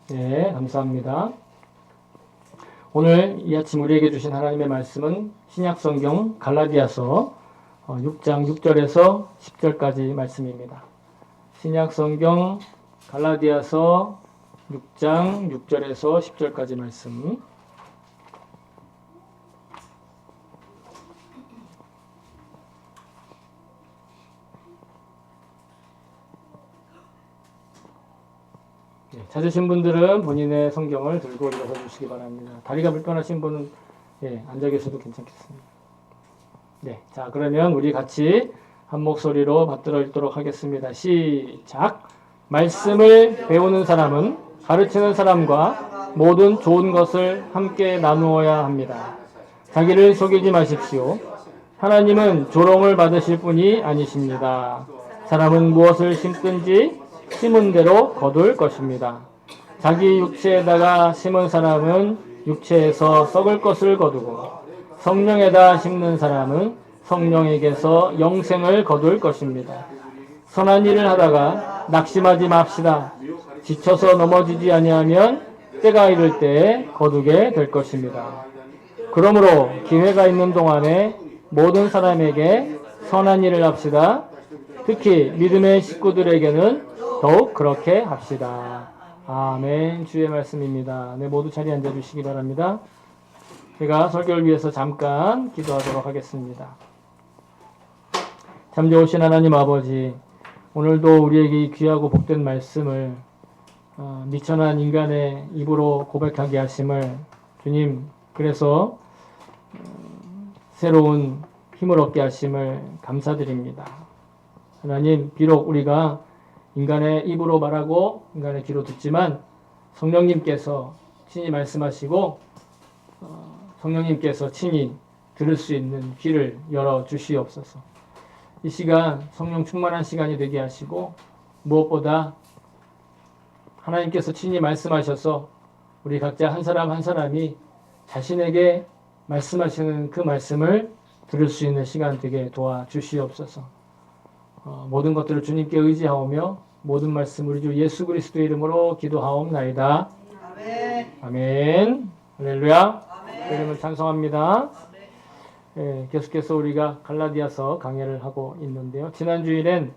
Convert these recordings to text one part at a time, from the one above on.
네, 감사합니다. 오늘 이 아침 우리에게 주신 하나님의 말씀은 신약성경 갈라디아서 6장 6절에서 10절까지 말씀입니다. 신약성경 갈라디아서 6장 6절에서 10절까지 말씀. 찾으신 분들은 본인의 성경을 들고 일어서 주시기 바랍니다. 다리가 불편하신 분은 앉아 계셔도 괜찮겠습니다. 네, 자 그러면 우리 같이 한 목소리로 받들어 읽도록 하겠습니다. 시작! 말씀을 배우는 사람은 가르치는 사람과 모든 좋은 것을 함께 나누어야 합니다. 자기를 속이지 마십시오. 하나님은 조롱을 받으실 분이 아니십니다. 사람은 무엇을 심든지 심은 대로 거둘 것입니다. 자기 육체에다가 심은 사람은 육체에서 썩을 것을 거두고 성령에다 심는 사람은 성령에게서 영생을 거둘 것입니다. 선한 일을 하다가 낙심하지 맙시다. 지쳐서 넘어지지 아니하면 때가 이를 때에 거두게 될 것입니다. 그러므로 기회가 있는 동안에 모든 사람에게 선한 일을 합시다. 특히 믿음의 식구들에게는 더욱 그렇게 합시다. 아멘. 주의 말씀입니다. 네, 모두 자리에 앉아주시기 바랍니다. 제가 설교를 위해서 잠깐 기도하도록 하겠습니다. 참 좋으신 하나님 아버지, 오늘도 우리에게 이 귀하고 복된 말씀을 미천한 인간의 입으로 고백하게 하심을 주님, 그래서 새로운 힘을 얻게 하심을 감사드립니다. 하나님, 비록 우리가 인간의 입으로 말하고 인간의 귀로 듣지만 성령님께서 친히 말씀하시고 성령님께서 친히 들을 수 있는 귀를 열어 주시옵소서. 이 시간 성령 충만한 시간이 되게 하시고 무엇보다 하나님께서 친히 말씀하셔서 우리 각자 한 사람 한 사람이 자신에게 말씀하시는 그 말씀을 들을 수 있는 시간 되게 도와주시옵소서. 모든 것들을 주님께 의지하오며 모든 말씀 우리 주 예수 그리스도의 이름으로 기도하옵나이다. 아멘. 아멘. 할렐루야. 이름을 찬송합니다. 계속해서 우리가 갈라디아서 강해를 하고 있는데요. 지난 주일엔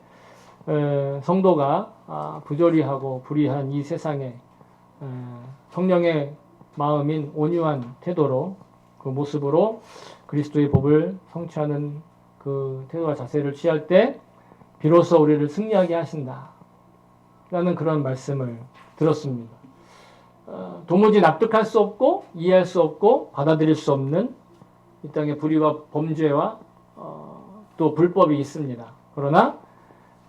성도가 부조리하고 불의한 이 세상에 성령의 마음인 온유한 태도로 그 모습으로 그리스도의 법을 성취하는 그 태도와 자세를 취할 때 비로소 우리를 승리하게 하신다 라는 그런 말씀을 들었습니다. 도무지 납득할 수 없고 이해할 수 없고 받아들일 수 없는 이 땅의 불의와 범죄와 또 불법이 있습니다. 그러나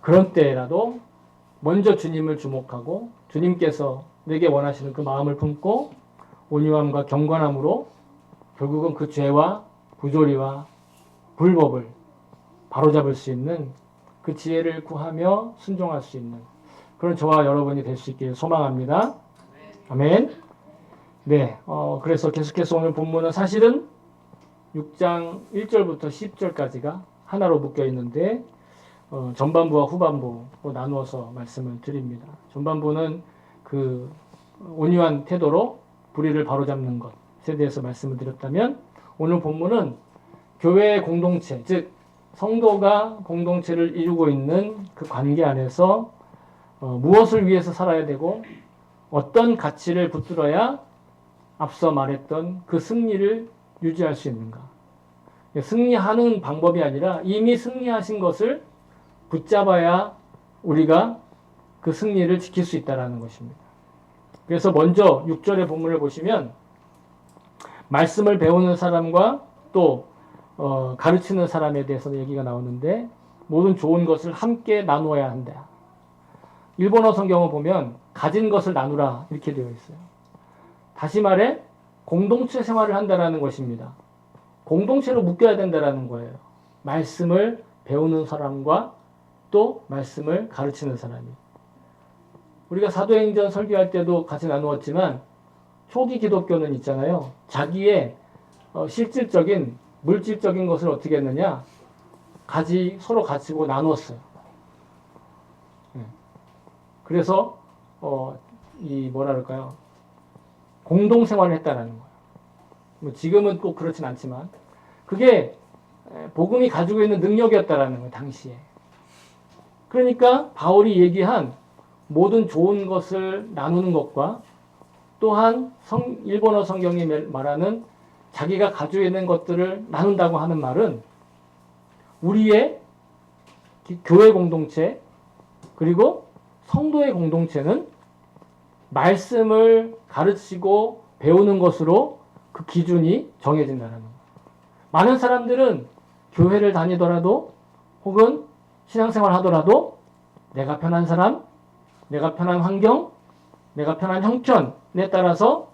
그런 때라도 먼저 주님을 주목하고 주님께서 내게 원하시는 그 마음을 품고 온유함과 경건함으로 결국은 그 죄와 부조리와 불법을 바로잡을 수 있는 그 지혜를 구하며 순종할 수 있는 그런 저와 여러분이 될 수 있기를 소망합니다. 아멘. 네, 그래서 계속해서 오늘 본문은 사실은 6장 1절부터 10절까지가 하나로 묶여 있는데 전반부와 후반부로 나누어서 말씀을 드립니다. 전반부는 그 온유한 태도로 불의를 바로잡는 것에 대해서 말씀을 드렸다면 오늘 본문은 교회의 공동체, 즉 성도가 공동체를 이루고 있는 그 관계 안에서 무엇을 위해서 살아야 되고 어떤 가치를 붙들어야 앞서 말했던 그 승리를 유지할 수 있는가. 승리하는 방법이 아니라 이미 승리하신 것을 붙잡아야 우리가 그 승리를 지킬 수 있다는 것입니다. 그래서 먼저 6절의 본문을 보시면 말씀을 배우는 사람과 또 가르치는 사람에 대해서 얘기가 나오는데 모든 좋은 것을 함께 나누어야 한다. 일본어 성경을 보면 가진 것을 나누라 이렇게 되어 있어요. 다시 말해 공동체 생활을 한다는 것입니다. 공동체로 묶여야 된다는 거예요. 말씀을 배우는 사람과 또 말씀을 가르치는 사람이. 우리가 사도행전 설교할 때도 같이 나누었지만 초기 기독교는 있잖아요. 자기의 실질적인 물질적인 것을 어떻게 했느냐? 서로 가지고 나누었어요. 그래서 뭐라 그럴까요? 공동생활을 했다라는 거예요. 뭐 지금은 꼭 그렇진 않지만 그게 복음이 가지고 있는 능력이었다라는 거예요. 당시에. 그러니까 바울이 얘기한 모든 좋은 것을 나누는 것과 또한 일본어 성경이 말하는 자기가 가지고 있는 것들을 나눈다고 하는 말은 우리의 교회 공동체 그리고 성도의 공동체는 말씀을 가르치고 배우는 것으로 그 기준이 정해진다는 거예요. 많은 사람들은 교회를 다니더라도 혹은 신앙생활 하더라도 내가 편한 사람, 내가 편한 환경, 내가 편한 형편에 따라서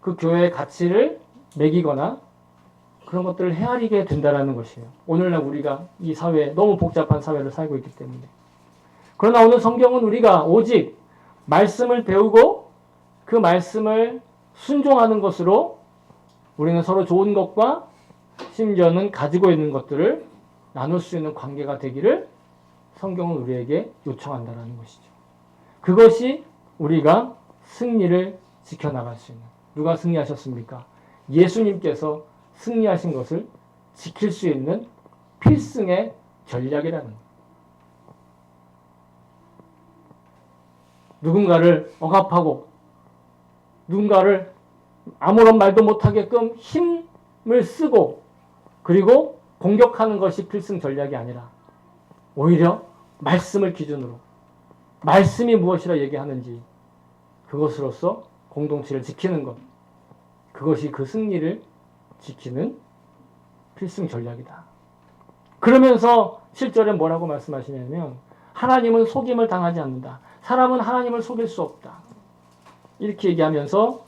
그 교회의 가치를 매기거나 그런 것들을 헤아리게 된다는 것이에요. 오늘날 우리가 이 사회에 너무 복잡한 사회를 살고 있기 때문에. 그러나 오늘 성경은 우리가 오직 말씀을 배우고 그 말씀을 순종하는 것으로 우리는 서로 좋은 것과 심지어는 가지고 있는 것들을 나눌 수 있는 관계가 되기를 성경은 우리에게 요청한다는 것이죠. 그것이 우리가 승리를 지켜나갈 수 있는. 누가 승리하셨습니까? 예수님께서 승리하신 것을 지킬 수 있는 필승의 전략이라는 거예요. 누군가를 억압하고 누군가를 아무런 말도 못하게끔 힘을 쓰고 그리고 공격하는 것이 필승 전략이 아니라 오히려 말씀을 기준으로 말씀이 무엇이라 얘기하는지 그것으로서 공동체를 지키는 것, 그것이 그 승리를 지키는 필승 전략이다. 그러면서 7절에 뭐라고 말씀하시냐면 하나님은 속임을 당하지 않는다. 사람은 하나님을 속일 수 없다. 이렇게 얘기하면서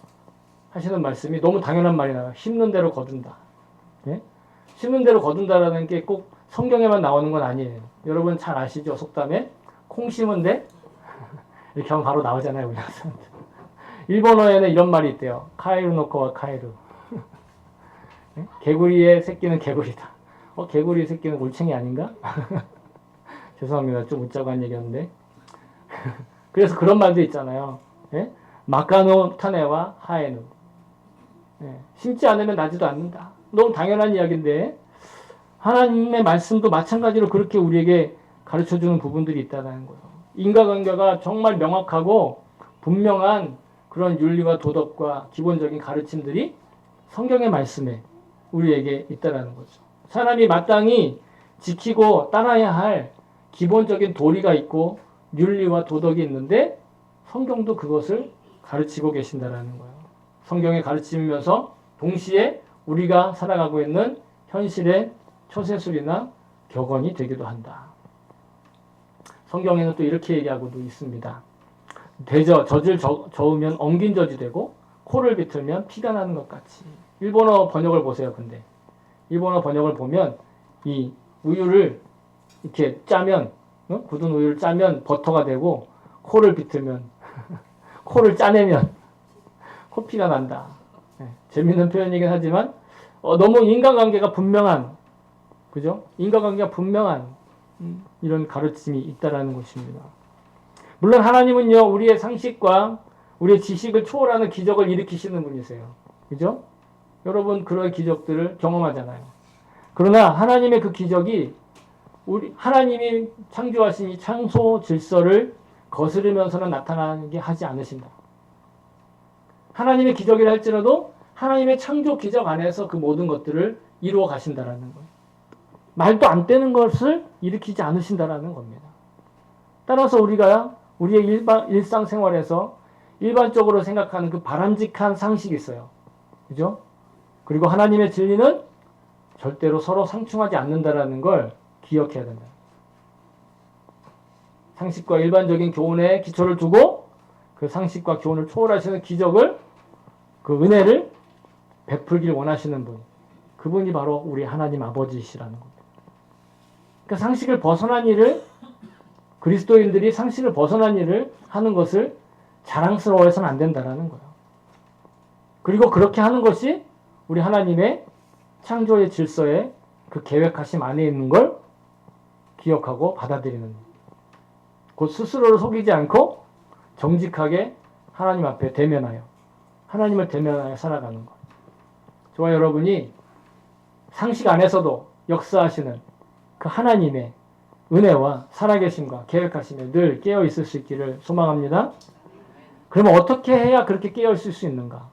하시는 말씀이 너무 당연한 말이 나와요. 심는 대로 거둔다. 네? 심는 대로 거둔다라는 게 꼭 성경에만 나오는 건 아니에요. 여러분 잘 아시죠? 속담에 콩 심은데 이렇게 하면 바로 나오잖아요. 우리 학생들. 일본어에는 이런 말이 있대요. 카에루 노코와 카에루. 네? 개구리의 새끼는 개구리다. 개구리 새끼는 올챙이 아닌가? 죄송합니다. 좀 웃자고 한 얘기였는데. 그래서 그런 말도 있잖아요. 예? 마카노 타네와 하에누. 예. 심지 않으면 나지도 않는다. 너무 당연한 이야기인데 하나님의 말씀도 마찬가지로 그렇게 우리에게 가르쳐주는 부분들이 있다는 거예요. 인과관계가 정말 명확하고 분명한 그런 윤리와 도덕과 기본적인 가르침들이 성경의 말씀에 우리에게 있다는 거죠. 사람이 마땅히 지키고 따라야 할 기본적인 도리가 있고 윤리와 도덕이 있는데 성경도 그것을 가르치고 계신다는 거예요. 성경에 가르치면서 동시에 우리가 살아가고 있는 현실의 처세술이나 격언이 되기도 한다. 성경에는 또 이렇게 얘기하고도 있습니다. 젖을 저으면 엉긴 젖이 되고 코를 비틀면 피가 나는 것 같이. 일본어 번역을 보세요. 근데 일본어 번역을 보면 이 우유를 이렇게 짜면 굳은 우유를 짜면 버터가 되고 코를 비틀면 코를 짜내면 코피가 난다. 네, 재밌는 표현이긴 하지만 너무 인간관계가 분명한 그죠? 인간관계가 분명한 이런 가르침이 있다라는 것입니다. 물론 하나님은요 우리의 상식과 우리의 지식을 초월하는 기적을 일으키시는 분이세요. 그죠? 여러분 그런 기적들을 경험하잖아요. 그러나 하나님의 그 기적이 하나님이 창조하신 이 창조 질서를 거스르면서는 나타나게 하지 않으신다. 하나님의 기적이라 할지라도 하나님의 창조 기적 안에서 그 모든 것들을 이루어 가신다라는 거예요. 말도 안 되는 것을 일으키지 않으신다라는 겁니다. 따라서 우리가 우리의 일상생활에서 일반적으로 생각하는 그 바람직한 상식이 있어요. 그죠? 그리고 하나님의 진리는 절대로 서로 상충하지 않는다라는 걸 기억해야 된다. 상식과 일반적인 교훈에 기초를 두고 그 상식과 교훈을 초월하시는 기적을 그 은혜를 베풀길 원하시는 분. 그분이 바로 우리 하나님 아버지시라는 겁니다. 그러니까 상식을 벗어난 일을 그리스도인들이 상식을 벗어난 일을 하는 것을 자랑스러워해서는 안 된다라는 거예요. 그리고 그렇게 하는 것이 우리 하나님의 창조의 질서에 그 계획하심 안에 있는 걸 기억하고 받아들이는 곧 스스로를 속이지 않고 정직하게 하나님 앞에 대면하여 하나님을 대면하여 살아가는 것. 저와 여러분이 상식 안에서도 역사하시는 그 하나님의 은혜와 살아계심과 계획하심에 늘 깨어 있을 수 있기를 소망합니다. 그러면 어떻게 해야 그렇게 깨어 있을 수 있는가?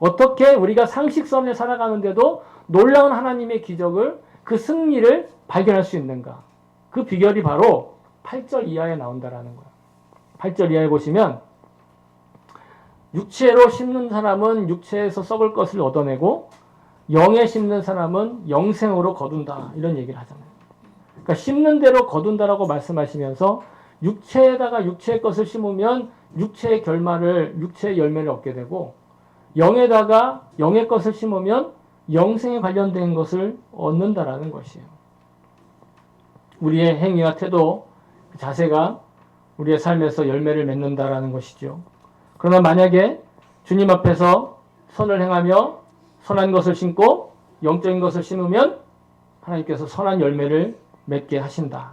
어떻게 우리가 상식선에 살아가는데도 놀라운 하나님의 기적을, 그 승리를 발견할 수 있는가? 그 비결이 바로 8절 이하에 나온다라는 거예요. 8절 이하에 보시면 육체로 심는 사람은 육체에서 썩을 것을 얻어내고 영에 심는 사람은 영생으로 거둔다. 이런 얘기를 하잖아요. 그러니까 심는 대로 거둔다라고 말씀하시면서 육체에다가 육체의 것을 심으면 육체의 결말을, 육체의 열매를 얻게 되고 영에다가 영의 것을 심으면 영생에 관련된 것을 얻는다라는 것이에요. 우리의 행위와 태도, 자세가 우리의 삶에서 열매를 맺는다라는 것이죠. 그러나 만약에 주님 앞에서 선을 행하며 선한 것을 심고 영적인 것을 심으면 하나님께서 선한 열매를 맺게 하신다.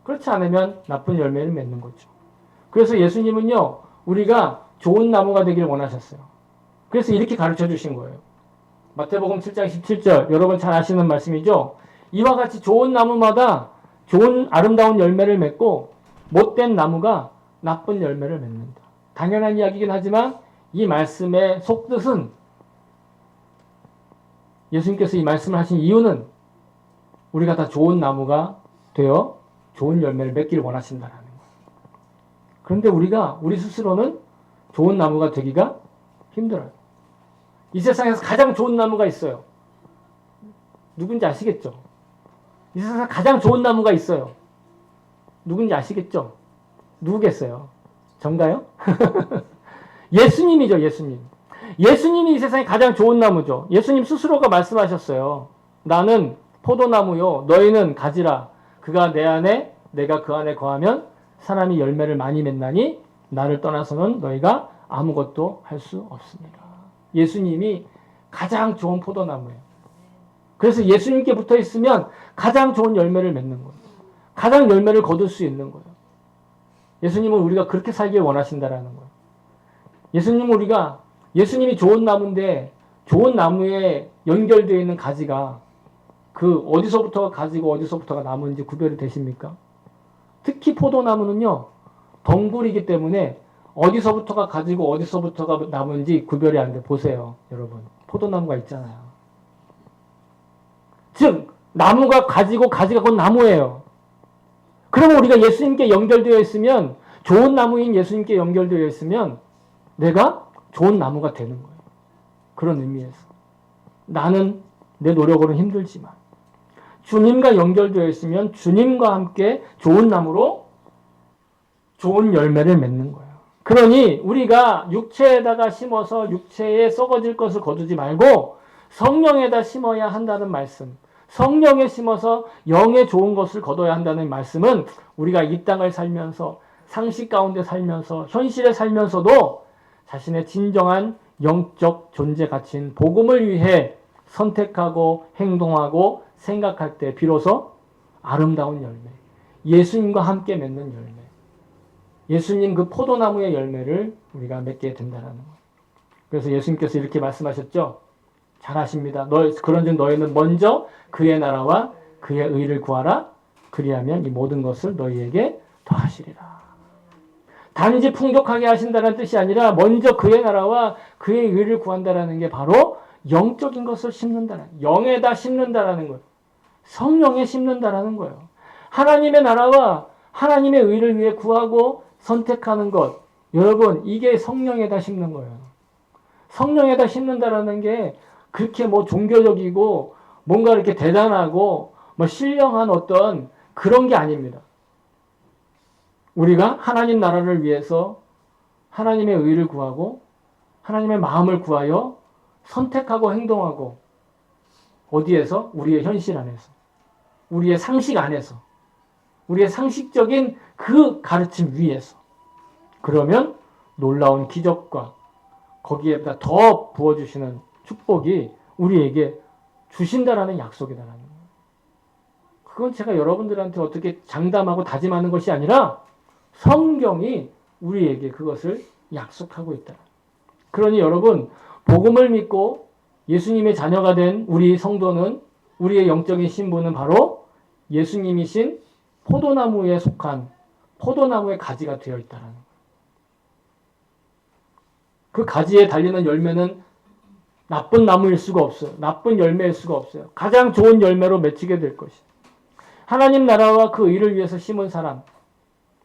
그렇지 않으면 나쁜 열매를 맺는 거죠. 그래서 예수님은요, 우리가 좋은 나무가 되기를 원하셨어요. 그래서 이렇게 가르쳐 주신 거예요. 마태복음 7장 17절, 여러분 잘 아시는 말씀이죠. 이와 같이 좋은 나무마다 좋은 아름다운 열매를 맺고 못된 나무가 나쁜 열매를 맺는다. 당연한 이야기이긴 하지만 이 말씀의 속뜻은, 예수님께서 이 말씀을 하신 이유는 우리가 다 좋은 나무가 되어 좋은 열매를 맺기를 원하신다는 거예요. 그런데 우리 스스로는 좋은 나무가 되기가 힘들어요. 이 세상에서 가장 좋은 나무가 있어요. 누군지 아시겠죠? 이 세상에서 가장 좋은 나무가 있어요. 누군지 아시겠죠? 누구겠어요? 전가요? 예수님이죠, 예수님. 예수님이 이 세상에 가장 좋은 나무죠. 예수님 스스로가 말씀하셨어요. 나는 포도나무요, 너희는 가지라. 그가 내 안에, 내가 그 안에 거하면 사람이 열매를 많이 맺나니 나를 떠나서는 너희가 아무것도 할 수 없습니다. 예수님이 가장 좋은 포도나무예요. 그래서 예수님께 붙어 있으면 가장 좋은 열매를 맺는 거예요. 가장 열매를 거둘 수 있는 거예요. 예수님은 우리가 그렇게 살길 원하신다라는 거예요. 예수님이 좋은 나무인데 좋은 나무에 연결되어 있는 가지가 그 어디서부터가 가지고 어디서부터가 나무인지 구별이 되십니까? 특히 포도나무는요, 덩굴이기 때문에 어디서부터가 가지고 어디서부터가 나무인지 구별이 안 돼. 보세요, 여러분. 포도나무가 있잖아요. 즉, 나무가 가지고 가지가 곧 나무예요. 그러면 우리가 예수님께 연결되어 있으면, 좋은 나무인 예수님께 연결되어 있으면 내가 좋은 나무가 되는 거예요. 그런 의미에서. 나는 내 노력으로는 힘들지만 주님과 연결되어 있으면 주님과 함께 좋은 나무로 좋은 열매를 맺는 거예요. 그러니 우리가 육체에다가 심어서 육체에 썩어질 것을 거두지 말고 성령에다 심어야 한다는 말씀, 성령에 심어서 영에 좋은 것을 거둬야 한다는 말씀은 우리가 이 땅을 살면서 상식 가운데 살면서 현실에 살면서도 자신의 진정한 영적 존재 가치인 복음을 위해 선택하고 행동하고 생각할 때 비로소 아름다운 열매, 예수님과 함께 맺는 열매, 예수님 그 포도나무의 열매를 우리가 맺게 된다는 거예요. 그래서 예수님께서 이렇게 말씀하셨죠. 잘 아십니다. 그런즉 너희는 먼저 그의 나라와 그의 의를 구하라. 그리하면 이 모든 것을 너희에게 더하시리라. 단지 풍족하게 하신다는 뜻이 아니라 먼저 그의 나라와 그의 의를 구한다라는 게 바로 영적인 것을 심는다는, 영에다 심는다라는 거예요. 성령에 심는다라는 거예요. 하나님의 나라와 하나님의 의를 위해 구하고 선택하는 것, 여러분, 이게 성령에다 심는 거예요. 성령에다 심는다라는 게 그렇게 뭐 종교적이고 뭔가 이렇게 대단하고 뭐 신령한 어떤 그런 게 아닙니다. 우리가 하나님 나라를 위해서 하나님의 의를 구하고 하나님의 마음을 구하여 선택하고 행동하고, 어디에서? 우리의 현실 안에서, 우리의 상식 안에서, 우리의 상식적인 그 가르침 위에서. 그러면 놀라운 기적과 거기에다 더 부어주시는 축복이 우리에게 주신다라는 약속이다라는 거예요. 그건 제가 여러분들한테 어떻게 장담하고 다짐하는 것이 아니라 성경이 우리에게 그것을 약속하고 있다. 그러니 여러분, 복음을 믿고 예수님의 자녀가 된 우리 성도는, 우리의 영적인 신분은 바로 예수님이신 포도나무에 속한 포도나무의 가지가 되어 있다는 거예요. 그 가지에 달리는 열매는 나쁜 나무일 수가 없어요. 나쁜 열매일 수가 없어요. 가장 좋은 열매로 맺히게 될 것이에요. 하나님 나라와 그 의를 위해서 심은 사람,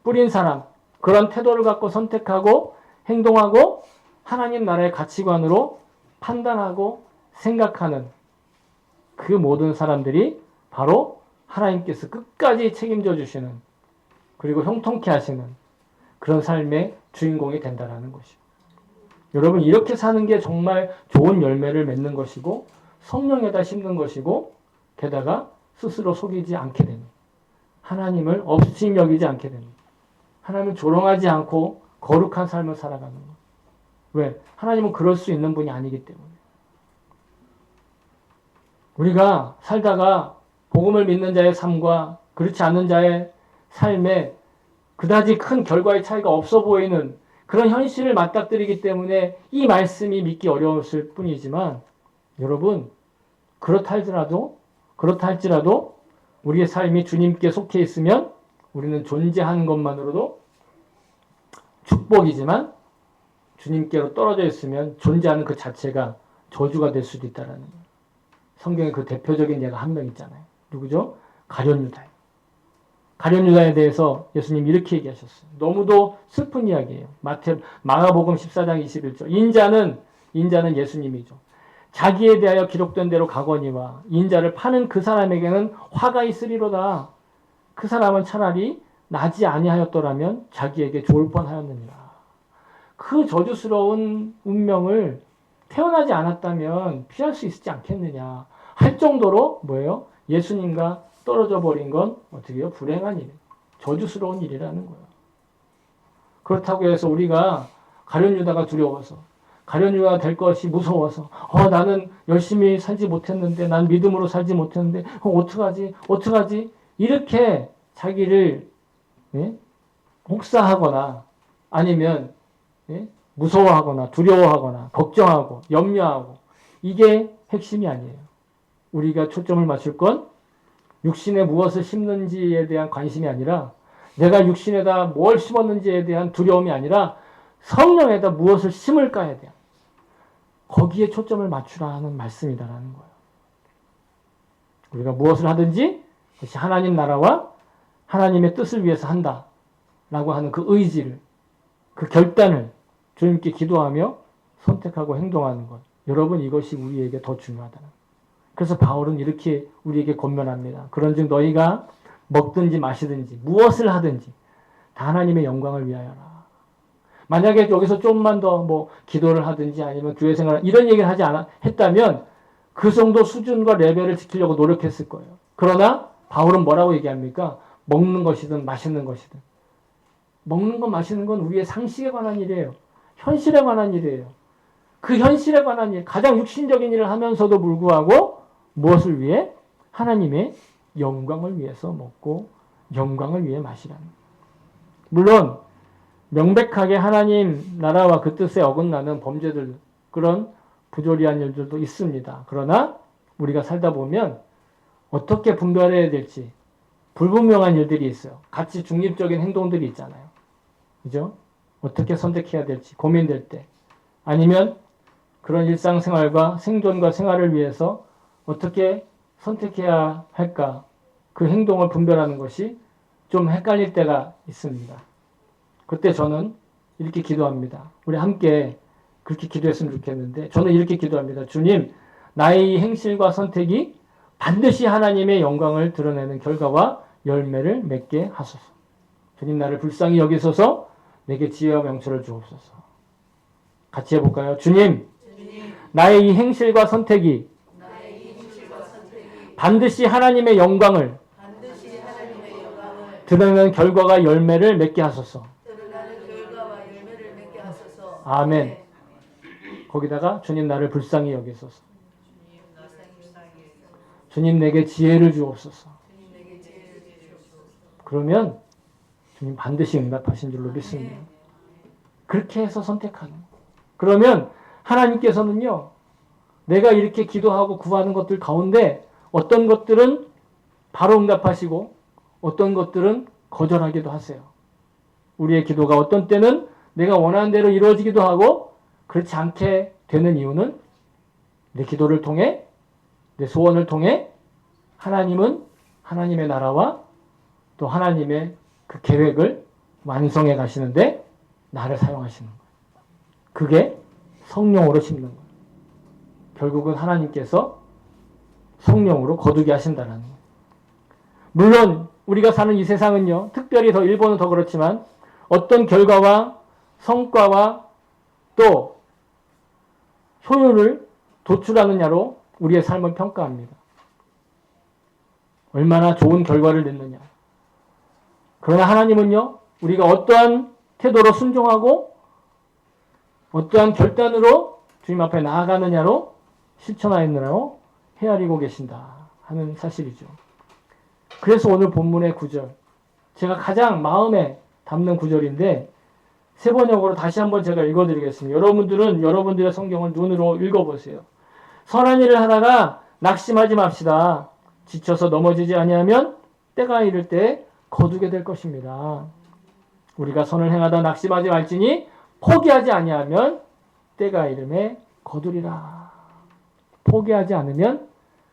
뿌린 사람, 그런 태도를 갖고 선택하고 행동하고 하나님 나라의 가치관으로 판단하고 생각하는 그 모든 사람들이 바로 하나님께서 끝까지 책임져 주시는, 그리고 형통케 하시는 그런 삶의 주인공이 된다는 것이죠. 여러분, 이렇게 사는 게 정말 좋은 열매를 맺는 것이고 성령에다 심는 것이고, 게다가 스스로 속이지 않게 됩니다. 하나님을 없이 여기지 않게 됩니다. 하나님을 조롱하지 않고 거룩한 삶을 살아가는 것. 왜? 하나님은 그럴 수 있는 분이 아니기 때문에. 우리가 살다가 복음을 믿는 자의 삶과 그렇지 않는 자의 삶에 그다지 큰 결과의 차이가 없어 보이는 그런 현실을 맞닥뜨리기 때문에 이 말씀이 믿기 어려웠을 뿐이지만, 여러분, 그렇다 할지라도 우리의 삶이 주님께 속해 있으면 우리는 존재하는 것만으로도 축복이지만, 주님께로 떨어져 있으면 존재하는 그 자체가 저주가 될 수도 있다는 거예요. 성경에 그 대표적인 예가 한 명 있잖아요. 누구죠? 가룟 유다예요. 가룟 유다에 대해서 예수님 이렇게 얘기하셨어요. 너무도 슬픈 이야기예요. 마가복음 14장 21절. 인자는 예수님이죠. 자기에 대하여 기록된 대로 가거니와 인자를 파는 그 사람에게는 화가 있으리로다. 그 사람은 차라리 나지 아니하였더라면 자기에게 좋을 뻔하였느니라. 그 저주스러운 운명을 태어나지 않았다면 피할 수 있지 않겠느냐 할 정도로 뭐예요? 예수님과 떨어져 버린 건 어떻게 해요? 불행한 일, 저주스러운 일이라는 거예요. 그렇다고 해서 우리가 가룟 유다가 두려워서, 가룟 유다가 될 것이 무서워서, 나는 열심히 살지 못했는데, 난 믿음으로 살지 못했는데, 어떡하지? 이렇게 자기를 혹사하거나 아니면 무서워하거나 두려워하거나 걱정하고 염려하고, 이게 핵심이 아니에요. 우리가 초점을 맞출 건 육신에 무엇을 심는지에 대한 관심이 아니라, 내가 육신에다 뭘 심었는지에 대한 두려움이 아니라 성령에다 무엇을 심을까에 대한, 거기에 초점을 맞추라는 말씀이다라는 거예요. 우리가 무엇을 하든지 그것이 하나님 나라와 하나님의 뜻을 위해서 한다라고 하는 그 의지를, 그 결단을 주님께 기도하며 선택하고 행동하는 것. 여러분, 이것이 우리에게 더 중요하다는. 그래서 바울은 이렇게 우리에게 권면합니다. 그런즉 너희가 먹든지 마시든지 무엇을 하든지 다 하나님의 영광을 위하여라. 만약에 여기서 좀만 더 기도를 하든지 아니면 교회 생활 이런 얘기를 했다면 그 정도 수준과 레벨을 지키려고 노력했을 거예요. 그러나 바울은 뭐라고 얘기합니까? 먹는 것이든 마시는 것이든. 먹는 것 마시는 건 우리의 상식에 관한 일이에요. 현실에 관한 일이에요. 그 현실에 관한 일, 가장 육신적인 일을 하면서도 불구하고 무엇을 위해? 하나님의 영광을 위해서 먹고 영광을 위해 마시라는. 물론 명백하게 하나님 나라와 그 뜻에 어긋나는 범죄들, 그런 부조리한 일들도 있습니다. 그러나 우리가 살다 보면 어떻게 분별해야 될지 불분명한 일들이 있어요. 같이 중립적인 행동들이 있잖아요. 그죠? 어떻게 선택해야 될지 고민될 때, 아니면 그런 일상생활과 생존과 생활을 위해서 어떻게 선택해야 할까, 그 행동을 분별하는 것이 좀 헷갈릴 때가 있습니다. 그때 저는 이렇게 기도합니다. 우리 함께 그렇게 기도했으면 좋겠는데, 저는 이렇게 기도합니다. 주님, 나의 이 행실과 선택이 반드시 하나님의 영광을 드러내는 결과와 열매를 맺게 하소서. 주님, 나를 불쌍히 여기소서. 내게 지혜와 명철을 주옵소서. 같이 해볼까요? 주님, 나의 이 행실과 선택이 반드시 하나님의 영광을 드러내는 결과가 열매를 맺게 하소서. 아멘. 거기다가 주님, 나를 불쌍히 여기소서. 주님, 내게 지혜를 주옵소서. 그러면 주님 반드시 응답하신 줄로 믿습니다. 그렇게 해서 선택하는. 그러면 하나님께서는요, 내가 이렇게 기도하고 구하는 것들 가운데 어떤 것들은 바로 응답하시고 어떤 것들은 거절하기도 하세요. 우리의 기도가 어떤 때는 내가 원하는 대로 이루어지기도 하고 그렇지 않게 되는 이유는 내 기도를 통해, 내 소원을 통해 하나님은 하나님의 나라와 또 하나님의 그 계획을 완성해 가시는데 나를 사용하시는 거예요. 그게 성령으로 심는 거예요. 결국은 하나님께서 성령으로 거두게 하신다는 거예요. 물론 우리가 사는 이 세상은요, 특별히 더 일본은 더 그렇지만 어떤 결과와 성과와 또 효율을 도출하느냐로 우리의 삶을 평가합니다. 얼마나 좋은 결과를 냈느냐. 그러나 하나님은요, 우리가 어떠한 태도로 순종하고 어떠한 결단으로 주님 앞에 나아가느냐로 실천하느냐로 헤아리고 계신다 하는 사실이죠. 그래서 오늘 본문의 구절, 제가 가장 마음에 담는 구절인데 세 번역으로 다시 한번 제가 읽어드리겠습니다. 여러분들은 여러분들의 성경을 눈으로 읽어보세요. 선한 일을 하다가 낙심하지 맙시다. 지쳐서 넘어지지 아니하면 때가 이를 때 거두게 될 것입니다. 우리가 선을 행하다 낙심하지 말지니 포기하지 아니하면 때가 이름에 거두리라. 포기하지 않으면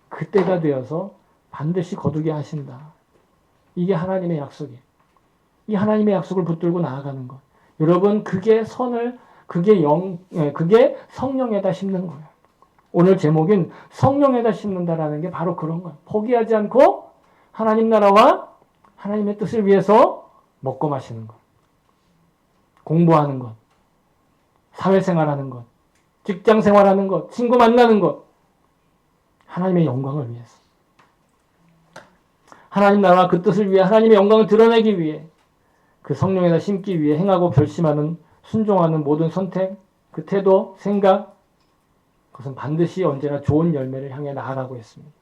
그때가 되어서 반드시 거두게 하신다. 이게 하나님의 약속이에요. 이 하나님의 약속을 붙들고 나아가는 것. 여러분, 그게 그게 성령에다 심는 거예요. 오늘 제목인 성령에다 심는다라는 게 바로 그런 거예요. 포기하지 않고 하나님 나라와 하나님의 뜻을 위해서 먹고 마시는 것. 공부하는 것. 사회생활하는 것. 직장생활하는 것. 친구 만나는 것. 하나님의 영광을 위해서. 하나님 나라와 그 뜻을 위해 하나님의 영광을 드러내기 위해 그 성령에다 심기 위해 행하고 결심하는 순종하는 모든 선택, 그 태도, 생각, 그것은 반드시 언제나 좋은 열매를 향해 나아가고 있습니다.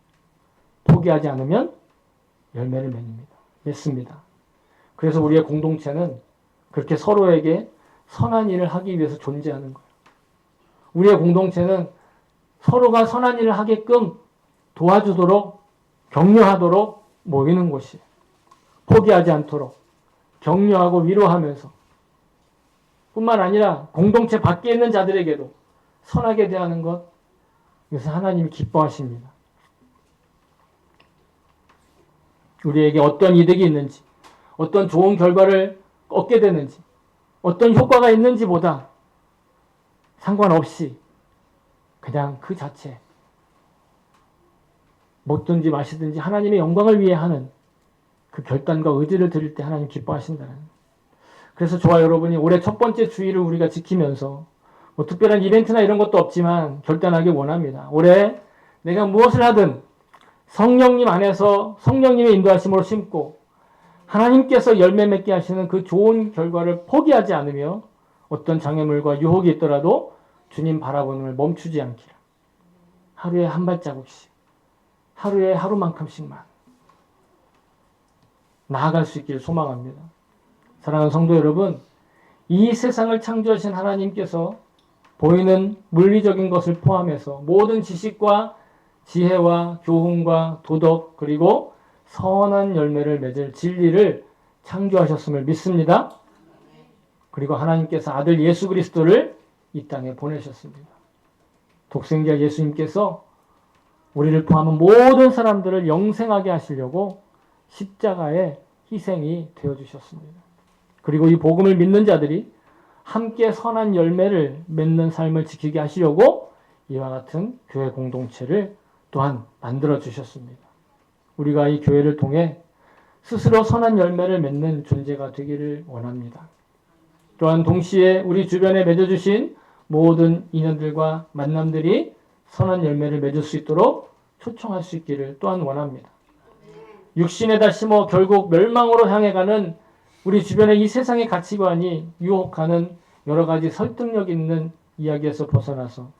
포기하지 않으면 열매를 맺습니다. 그래서 우리의 공동체는 그렇게 서로에게 선한 일을 하기 위해서 존재하는 거예요. 우리의 공동체는 서로가 선한 일을 하게끔 도와주도록, 격려하도록 모이는 곳이에요. 포기하지 않도록 격려하고 위로하면서 뿐만 아니라 공동체 밖에 있는 자들에게도 선하게 대하는 것, 이것은 하나님이 기뻐하십니다. 우리에게 어떤 이득이 있는지, 어떤 좋은 결과를 얻게 되는지, 어떤 효과가 있는지보다 상관없이 그냥 그 자체 먹든지 마시든지 하나님의 영광을 위해 하는 그 결단과 의지를 드릴 때 하나님 기뻐하신다는. 그래서 저와 여러분이 올해 첫 번째 주일을 우리가 지키면서 뭐 특별한 이벤트나 이런 것도 없지만 결단하기 원합니다. 올해 내가 무엇을 하든 성령님 안에서 성령님의 인도하심으로 심고 하나님께서 열매 맺게 하시는 그 좋은 결과를 포기하지 않으며 어떤 장애물과 유혹이 있더라도 주님 바라보는 멈추지 않기를. 하루에 한 발자국씩, 하루에 하루만큼씩만 나아갈 수 있기를 소망합니다. 사랑하는 성도 여러분, 이 세상을 창조하신 하나님께서 보이는 물리적인 것을 포함해서 모든 지식과 지혜와 교훈과 도덕 그리고 선한 열매를 맺을 진리를 창조하셨음을 믿습니다. 그리고 하나님께서 아들 예수 그리스도를 이 땅에 보내셨습니다. 독생자 예수님께서 우리를 포함한 모든 사람들을 영생하게 하시려고 십자가의 희생이 되어주셨습니다. 그리고 이 복음을 믿는 자들이 함께 선한 열매를 맺는 삶을 지키게 하시려고 이와 같은 교회 공동체를 또한 만들어 주셨습니다. 우리가 이 교회를 통해 스스로 선한 열매를 맺는 존재가 되기를 원합니다. 또한 동시에 우리 주변에 맺어주신 모든 인연들과 만남들이 선한 열매를 맺을 수 있도록 초청할 수 있기를 또한 원합니다. 육신에다 심어 결국 멸망으로 향해 가는 우리 주변의 이 세상의 가치관이 유혹하는 여러 가지 설득력 있는 이야기에서 벗어나서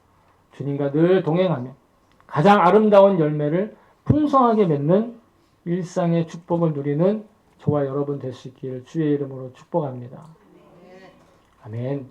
주님과 늘 동행하며 가장 아름다운 열매를 풍성하게 맺는 일상의 축복을 누리는 저와 여러분 될 수 있기를 주의 이름으로 축복합니다. 아멘.